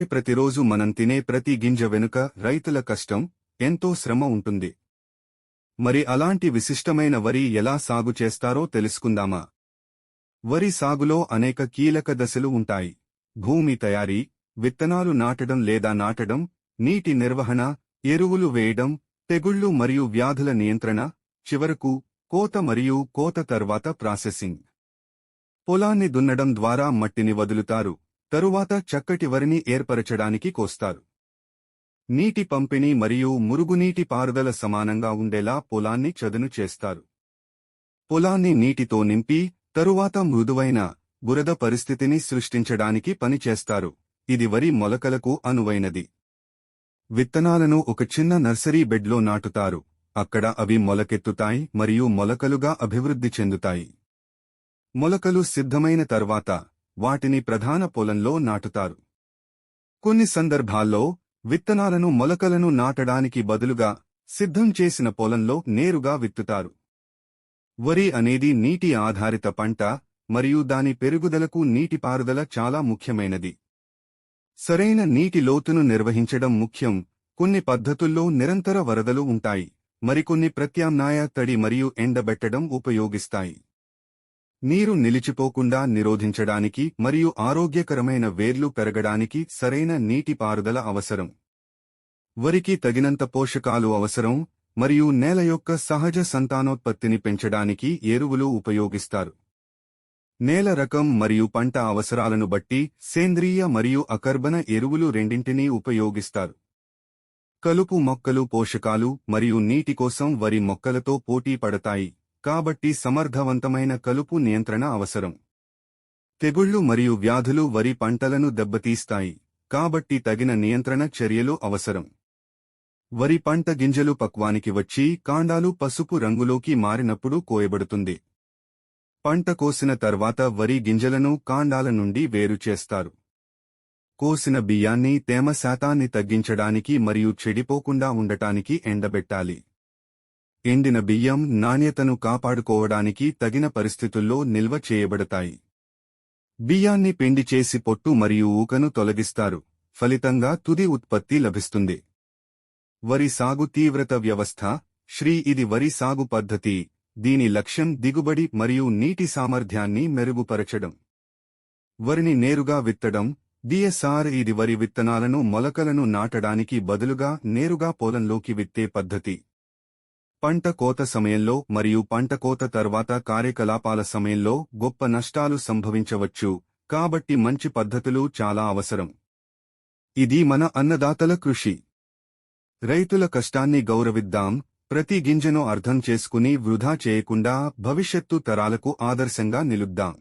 ప్రతిరోజు మనం తినే ప్రతి గింజ వెనుక రైతుల కష్టం, ఎంతో శ్రమ ఉంటుంది. మరి అలాంటి విశిష్టమైన వరి ఎలా సాగు చేస్తారో తెలుసుకుందామా? వరి సాగులో అనేక కీలక దశలు ఉంటాయి. భూమి తయారీ, విత్తనాలు నాటడం లేదా నాటడం, నీటి నిర్వహణ, ఎరువులు వేయడం, తెగుళ్లు మరియు వ్యాధుల నియంత్రణ, చివరకు కోత మరియు కోత తర్వాత ప్రాసెసింగ్. పొలాన్ని దున్నడం ద్వారా మట్టిని వదులుతారు, తరువాత చక్కటి వరిని ఏర్పరచడానికి కోస్తారు. నీటి పంపిణీ మరియు మురుగునీటి పారుదల సమానంగా ఉండేలా పొలాన్ని చదును చేస్తారు. పొలాన్ని నీటితో నింపి, తరువాత మృదువైన, బురద పరిస్థితిని సృష్టించడానికి పనిచేస్తారు. ఇది వరి మొలకలకు అనువైనది. విత్తనాలను ఒక చిన్న నర్సరీ బెడ్లో నాటుతారు. అక్కడ అవి మొలకెత్తుతాయి మరియు మొలకలుగా అభివృద్ధి చెందుతాయి. మొలకలు సిద్ధమైన తర్వాత వాటిని ప్రధాన పొలంలో నాటుతారు. కొన్ని సందర్భాల్లో విత్తనాలను మొలకలను నాటడానికి బదులుగా సిద్ధం చేసిన పొలంలో నేరుగా విత్తుతారు. వరి అనేది నీటి ఆధారిత పంట మరియు దాని పెరుగుదలకు నీటిపారుదల చాలా ముఖ్యమైనది. సరైన నీటి లోతును నిర్వహించడం ముఖ్యం. కొన్ని పద్ధతుల్లో నిరంతర వరదలు ఉంటాయి, మరికొన్ని ప్రత్యామ్నాయ తడి మరియు ఎండబెట్టడం ఉపయోగిస్తాయి. నీరు నిలిచిపోకుండా నిరోధించడానికి మరియు ఆరోగ్యకరమైన వేర్లు పెరగడానికి సరైన నీటిపారుదల అవసరం. వరికి తగినంత పోషకాలు అవసరం మరియు నేల యొక్క సహజ సంతానోత్పత్తిని పెంచడానికి ఎరువులు ఉపయోగిస్తారు. నేల రకం మరియు పంట అవసరాలను బట్టి సేంద్రియ మరియు అకర్బన ఎరువులు రెండింటినీ ఉపయోగిస్తారు. కలుపు మొక్కలు పోషకాలు మరియు నీటి కోసం వరి మొక్కలతో పోటీ పడతాయి, కాబట్టి సమర్థవంతమైన కలుపు నియంత్రణ అవసరం. తెగుళ్లు మరియు వ్యాధులు వరి పంటలను దెబ్బతీస్తాయి, కాబట్టి తగిన నియంత్రణ చర్యలు అవసరం. వరి పంట గింజలు పక్వానికి వచ్చి కాండాలు పసుపు రంగులోకి మారినప్పుడు కోయబడుతుంది. పంట కోసిన తర్వాత వరి గింజలను కాండాల నుండి వేరు చేస్తారు. కోసిన బియ్యాన్ని తేమ శాతాన్ని తగ్గించడానికి మరియు చెడిపోకుండా ఉండటానికి ఎండబెట్టాలి. ఎండిన బియ్యం నాణ్యతను కాపాడుకోవడానికి తగిన పరిస్థితుల్లో నిల్వ చేయబడతాయి. బియ్యాన్ని పిండి చేసి పొట్టు మరియు ఊకను తొలగిస్తారు, ఫలితంగా తుది ఉత్పత్తి లభిస్తుంది. వరి సాగు తీవ్రత వ్యవస్థ ఇది వరి సాగు పద్ధతి. దీని లక్ష్యం దిగుబడి మరియు నీటి సామర్థ్యాన్ని మెరుగుపరచడం. వరిని నేరుగా విత్తడం DSR. ఇది వరి విత్తనాలను మొలకలను నాటడానికి బదులుగా నేరుగా పొలంలోకి విత్తే పద్ధతి. పంట కోత సమయంలో మరియు పంట కోత తర్వాత కార్యకలాపాల సమయంలో గొప్ప నష్టాలు సంభవించవచ్చు, కాబట్టి మంచి పద్ధతులు చాలా అవసరం. ఇది మన అన్నదాతల కృషి. రైతుల కష్టాన్ని గౌరవిద్దాం. ప్రతి గింజను అర్థం చేసుకుని వృధా చేయకుండా భవిష్యత్తు తరాలకు ఆదర్శంగా నిలుద్దాం.